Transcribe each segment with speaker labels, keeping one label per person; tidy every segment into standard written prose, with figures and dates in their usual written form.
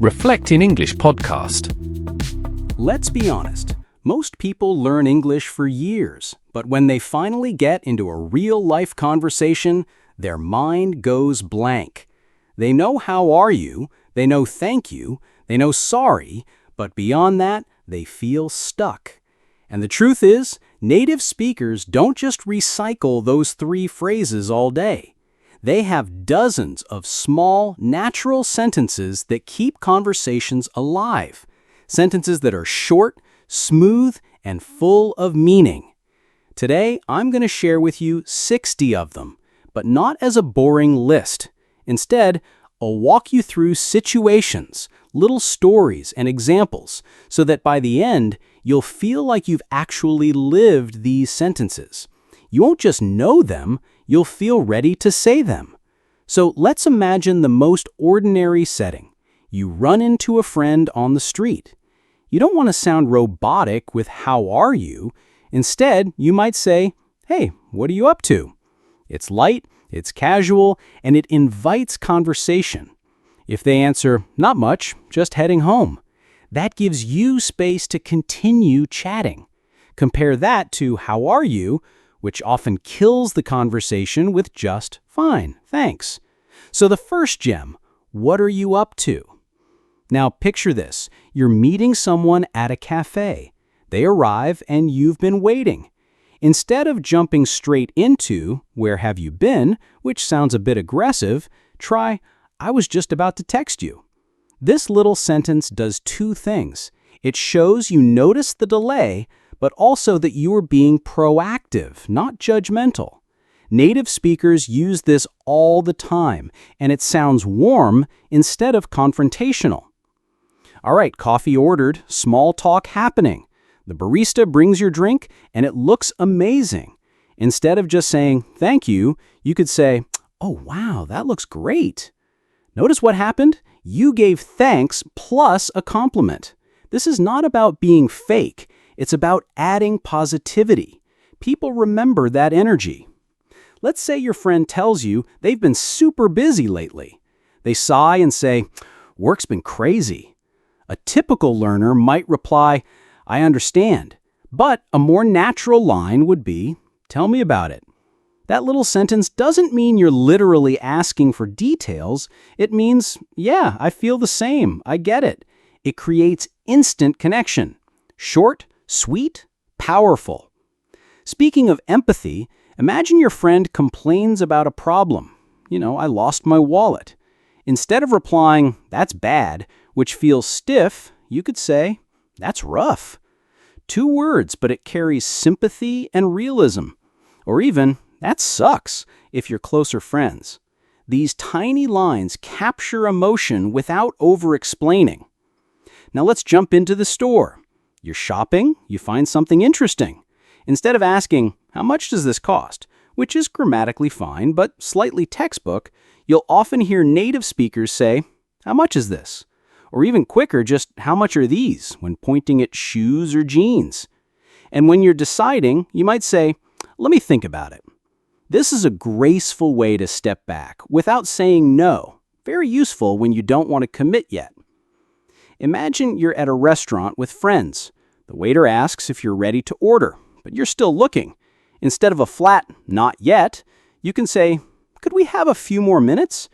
Speaker 1: Reflect in English podcast.
Speaker 2: Let's be honest, most people learn English for years, but when they finally get into a real-life conversation, their mind goes blank. They know how are you, they know thank you, they know sorry, but beyond that, they feel stuck. And the truth is, native speakers don't just recycle those three phrases all day. They have dozens of small, natural sentences that keep conversations alive. Sentences that are short, smooth, and full of meaning. Today, I'm going to share with you 60 of them, but not as a boring list. Instead, I'll walk you through situations, little stories, and examples, so that by the end, you'll feel like you've actually lived these sentences. You won't just know them, you'll feel ready to say them. So let's imagine the most ordinary setting. You run into a friend on the street. You don't want to sound robotic with "how are you?" Instead, you might say, "Hey, what are you up to?" It's light, it's casual, and it invites conversation. If they answer, "Not much, just heading home," that gives you space to continue chatting. Compare that to "how are you?" which often kills the conversation with just "fine, thanks." So the first gem, what are you up to? Now picture this, you're meeting someone at a cafe. They arrive and you've been waiting. Instead of jumping straight into, "Where have you been?" which sounds a bit aggressive, try, "I was just about to text you." This little sentence does two things. It shows you noticed the delay, but also that you are being proactive, not judgmental. Native speakers use this all the time, and it sounds warm instead of confrontational. All right, coffee ordered, small talk happening. The barista brings your drink, and it looks amazing. Instead of just saying, "Thank you," you could say, "Oh, wow, that looks great." Notice what happened? You gave thanks plus a compliment. This is not about being fake. It's about adding positivity. People remember that energy. Let's say your friend tells you they've been super busy lately. They sigh and say, "Work's been crazy." A typical learner might reply, "I understand," but a more natural line would be, "Tell me about it." That little sentence doesn't mean you're literally asking for details. It means, "Yeah, I feel the same. I get it." It creates instant connection. Short, sweet, powerful. Speaking of empathy, imagine your friend complains about a problem. "I lost my wallet." Instead of replying, "That's bad," which feels stiff, you could say, "That's rough." 2 words, but it carries sympathy and realism. Or even, "That sucks," if you're closer friends. These tiny lines capture emotion without over-explaining. Now let's jump into the store. You're shopping, you find something interesting. Instead of asking, "How much does this cost?" which is grammatically fine but slightly textbook, you'll often hear native speakers say, "How much is this?" Or even quicker, just "How much are these?" when pointing at shoes or jeans. And when you're deciding, you might say, "Let me think about it." This is a graceful way to step back without saying no. Very useful when you don't want to commit yet. Imagine you're at a restaurant with friends. The waiter asks if you're ready to order, but you're still looking. Instead of a flat "not yet," you can say, "Could we have a few more minutes?"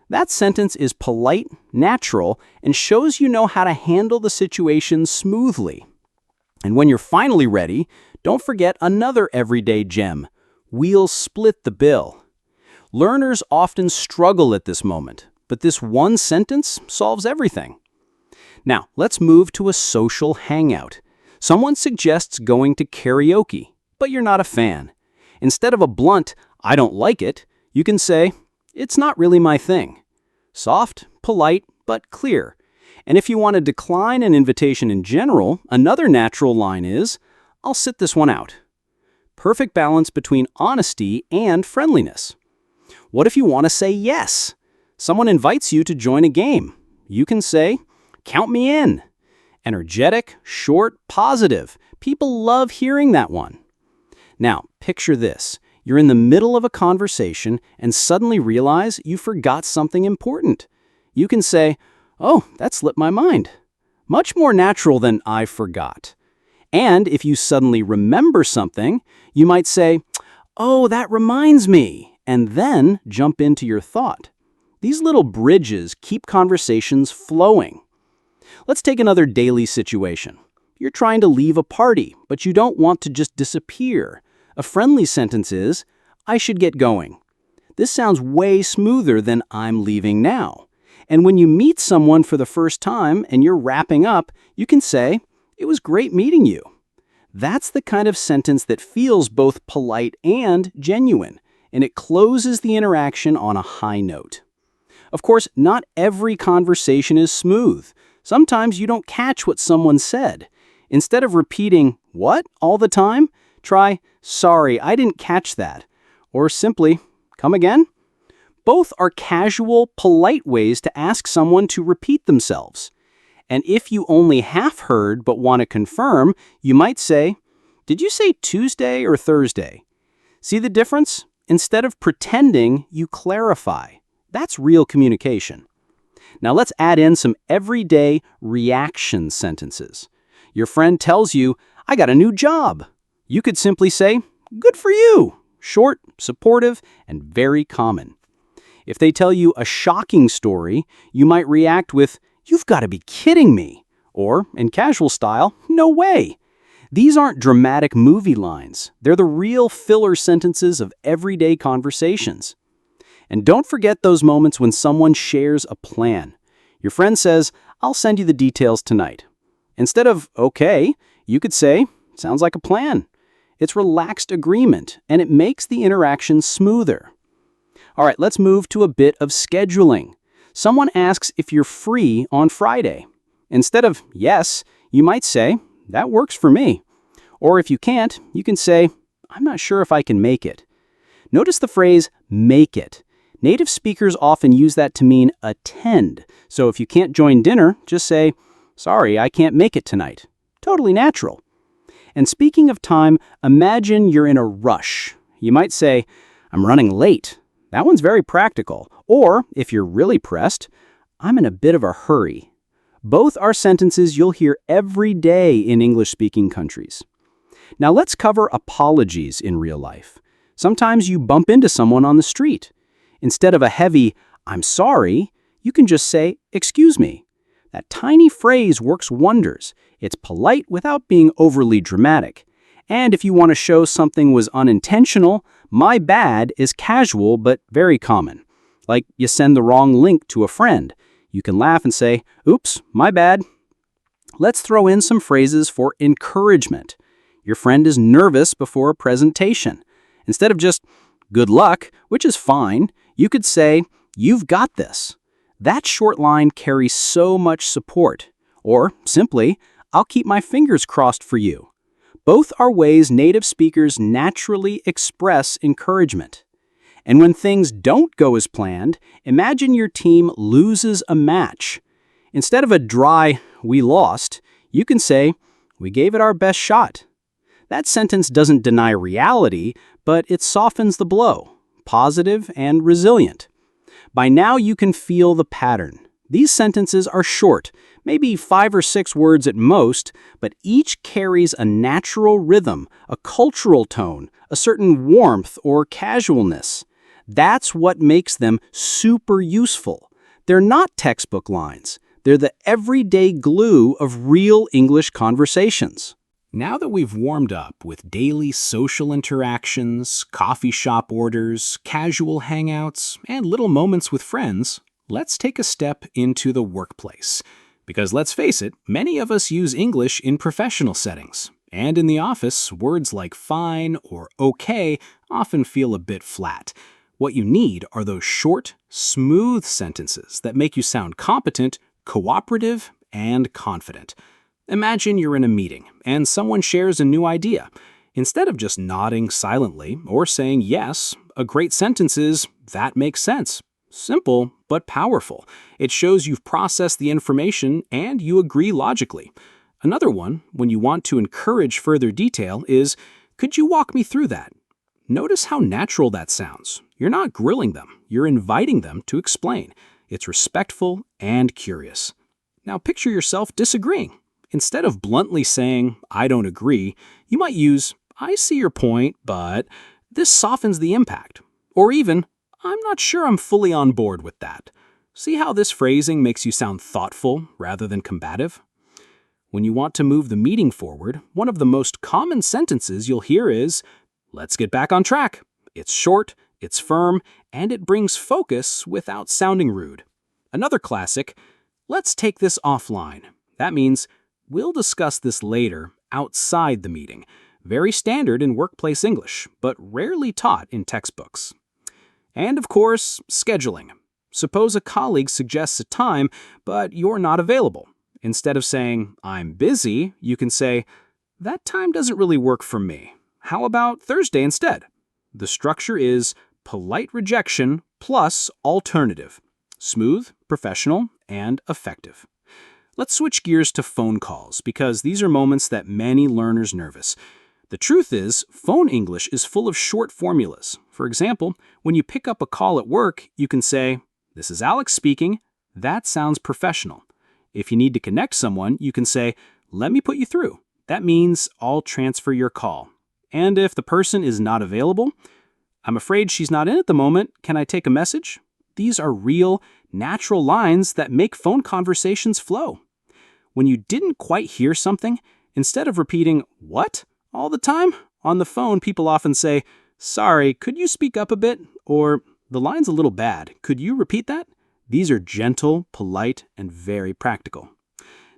Speaker 2: That sentence is polite, natural, and shows you know how to handle the situation smoothly. And when you're finally ready, don't forget another everyday gem. We'll split the bill. Learners often struggle at this moment, but this one sentence solves everything. Now, let's move to a social hangout. Someone suggests going to karaoke, but you're not a fan. Instead of a blunt, "I don't like it," you can say, "It's not really my thing." Soft, polite, but clear. And if you want to decline an invitation in general, another natural line is, "I'll sit this one out." Perfect balance between honesty and friendliness. What if you want to say yes? Someone invites you to join a game. You can say, "Count me in." Energetic, short, positive. People love hearing that one. Now, picture this. You're in the middle of a conversation and suddenly realize you forgot something important. You can say, "Oh, that slipped my mind." Much more natural than "I forgot." And if you suddenly remember something, you might say, "Oh, that reminds me," and then jump into your thought. These little bridges keep conversations flowing. Let's take another daily situation. You're trying to leave a party, but you don't want to just disappear. A friendly sentence is, "I should get going." This sounds way smoother than "I'm leaving now." And when you meet someone for the first time and you're wrapping up, you can say, "It was great meeting you." That's the kind of sentence that feels both polite and genuine, and it closes the interaction on a high note. Of course, not every conversation is smooth. Sometimes you don't catch what someone said. Instead of repeating, "What?" all the time, try, "Sorry, I didn't catch that." Or simply, "Come again?" Both are casual, polite ways to ask someone to repeat themselves. And if you only half heard but want to confirm, you might say, "Did you say Tuesday or Thursday?" See the difference? Instead of pretending, you clarify. That's real communication. Now let's add in some everyday reaction sentences. Your friend tells you, "I got a new job." You could simply say, "Good for you." Short, supportive, and very common. If they tell you a shocking story, you might react with, "You've got to be kidding me." Or, in casual style, "No way." These aren't dramatic movie lines. They're the real filler sentences of everyday conversations. And don't forget those moments when someone shares a plan. Your friend says, "I'll send you the details tonight." Instead of "okay," you could say, "Sounds like a plan." It's relaxed agreement, and it makes the interaction smoother. All right, let's move to a bit of scheduling. Someone asks if you're free on Friday. Instead of "yes," you might say, "That works for me." Or if you can't, you can say, "I'm not sure if I can make it." Notice the phrase "make it." Native speakers often use that to mean attend. So if you can't join dinner, just say, "Sorry, I can't make it tonight." Totally natural. And speaking of time, imagine you're in a rush. You might say, "I'm running late." That one's very practical. Or, if you're really pressed, "I'm in a bit of a hurry." Both are sentences you'll hear every day in English-speaking countries. Now let's cover apologies in real life. Sometimes you bump into someone on the street. Instead of a heavy, "I'm sorry," you can just say, "Excuse me." That tiny phrase works wonders. It's polite without being overly dramatic. And if you want to show something was unintentional, "my bad" is casual but very common. Like you send the wrong link to a friend. You can laugh and say, "Oops, my bad." Let's throw in some phrases for encouragement. Your friend is nervous before a presentation. Instead of just "good luck," which is fine, you could say, "You've got this." That short line carries so much support. Or simply, "I'll keep my fingers crossed for you." Both are ways native speakers naturally express encouragement. And when things don't go as planned, imagine your team loses a match. Instead of a dry, "we lost," you can say, "We gave it our best shot." That sentence doesn't deny reality, but it softens the blow, positive and resilient. By now you can feel the pattern. These sentences are short, maybe 5 or 6 words at most, but each carries a natural rhythm, a cultural tone, a certain warmth or casualness. That's what makes them super useful. They're not textbook lines. They're the everyday glue of real English conversations. Now that we've warmed up with daily social interactions, coffee shop orders, casual hangouts, and little moments with friends, let's take a step into the workplace. Because let's face it, many of us use English in professional settings. And in the office, words like fine or okay often feel a bit flat. What you need are those short, smooth sentences that make you sound competent, cooperative, and confident. Imagine you're in a meeting and someone shares a new idea. Instead of just nodding silently or saying yes, a great sentence is, "That makes sense." Simple, but powerful. It shows you've processed the information and you agree logically. Another one, when you want to encourage further detail, is, "Could you walk me through that?" Notice how natural that sounds. You're not grilling them, you're inviting them to explain. It's respectful and curious. Now picture yourself disagreeing. Instead of bluntly saying, "I don't agree," you might use, "I see your point, but this softens the impact." Or even, "I'm not sure I'm fully on board with that." See how this phrasing makes you sound thoughtful rather than combative? When you want to move the meeting forward, one of the most common sentences you'll hear is, "Let's get back on track." It's short, it's firm, and it brings focus without sounding rude. Another classic, "Let's take this offline." That means, "We'll discuss this later, outside the meeting." Very standard in workplace English, but rarely taught in textbooks. And of course, scheduling. Suppose a colleague suggests a time, but you're not available. Instead of saying, "I'm busy," you can say, "That time doesn't really work for me. How about Thursday instead?" The structure is polite rejection plus alternative. Smooth, professional, and effective. Let's switch gears to phone calls, because these are moments that many learners nervous. The truth is, phone English is full of short formulas. For example, when you pick up a call at work, you can say, "This is Alex speaking." That sounds professional. If you need to connect someone, you can say, "Let me put you through." That means I'll transfer your call. And if the person is not available, "I'm afraid she's not in at the moment. Can I take a message?" These are real, natural lines that make phone conversations flow. When you didn't quite hear something, instead of repeating, "What?" all the time, on the phone people often say, "Sorry, could you speak up a bit?" Or, "The line's a little bad. Could you repeat that?" These are gentle, polite, and very practical.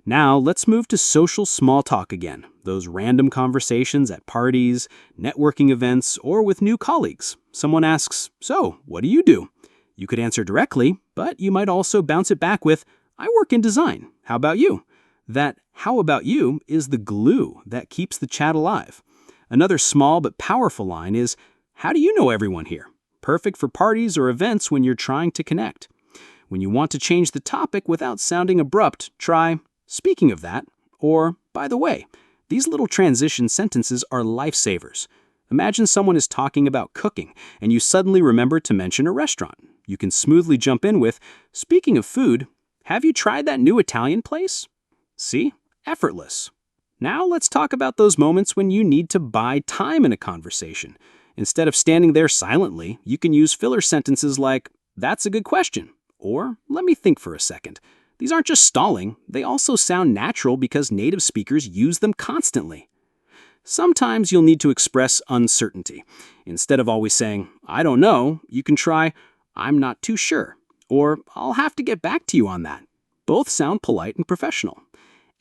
Speaker 2: Now, let's move to social small talk again, those random conversations at parties, networking events, or with new colleagues. Someone asks, "So, what do you do?" You could answer directly, but you might also bounce it back with, "I work in design. How about you?" That "how about you" is the glue that keeps the chat alive. Another small but powerful line is, "How do you know everyone here?" Perfect for parties or events when you're trying to connect. When you want to change the topic without sounding abrupt, try, "Speaking of that," or, "By the way." These little transition sentences are lifesavers. Imagine someone is talking about cooking, and you suddenly remember to mention a restaurant. You can smoothly jump in with, "Speaking of food, have you tried that new Italian place?" See? Effortless. Now let's talk about those moments when you need to buy time in a conversation. Instead of standing there silently, you can use filler sentences like, "That's a good question," or "Let me think for a second." These aren't just stalling, they also sound natural because native speakers use them constantly. Sometimes you'll need to express uncertainty. Instead of always saying, "I don't know," you can try, "I'm not too sure," or "I'll have to get back to you on that." Both sound polite and professional.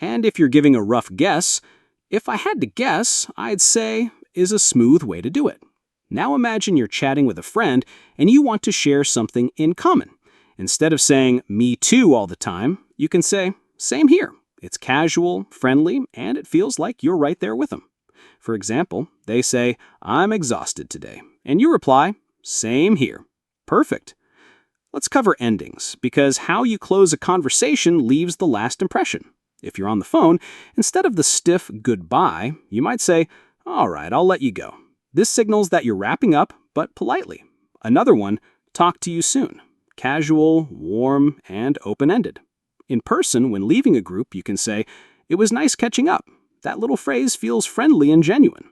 Speaker 2: And if you're giving a rough guess, "If I had to guess, I'd say," is a smooth way to do it. Now imagine you're chatting with a friend and you want to share something in common. Instead of saying, "Me too" all the time, you can say, "Same here." It's casual, friendly, and it feels like you're right there with them. For example, they say, "I'm exhausted today," and you reply, "Same here." Perfect. Let's cover endings, because how you close a conversation leaves the last impression. If you're on the phone, instead of the stiff goodbye, you might say, "All right, I'll let you go." This signals that you're wrapping up, but politely. Another one, "Talk to you soon." Casual, warm, and open-ended. In person, when leaving a group, you can say, "It was nice catching up." That little phrase feels friendly and genuine.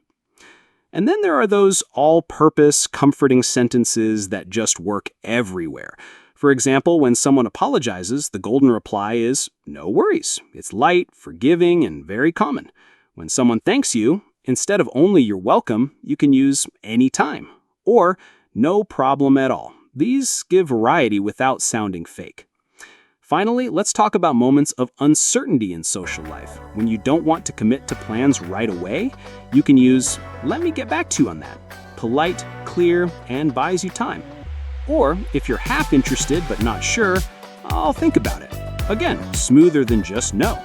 Speaker 2: And then there are those all-purpose, comforting sentences that just work everywhere. For example, when someone apologizes, the golden reply is, "No worries." It's light, forgiving, and very common. When someone thanks you, instead of only "You're welcome," you can use "anytime" or "no problem at all." These give variety without sounding fake. Finally, let's talk about moments of uncertainty in social life. When you don't want to commit to plans right away, you can use, "Let me get back to you on that." Polite, clear, and buys you time. Or, if you're half interested but not sure, "I'll think about it." Again, smoother than just no.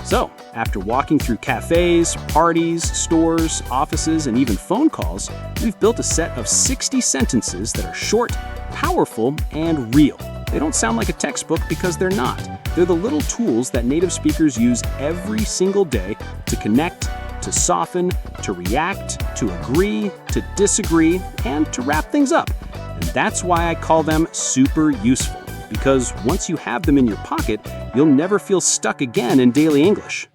Speaker 2: So, after walking through cafes, parties, stores, offices, and even phone calls, we've built a set of 60 sentences that are short, powerful, and real. They don't sound like a textbook because they're not. They're the little tools that native speakers use every single day to connect, to soften, to react, to agree, to disagree, and to wrap things up. And that's why I call them super useful. because once you have them in your pocket, you'll never feel stuck again in daily English.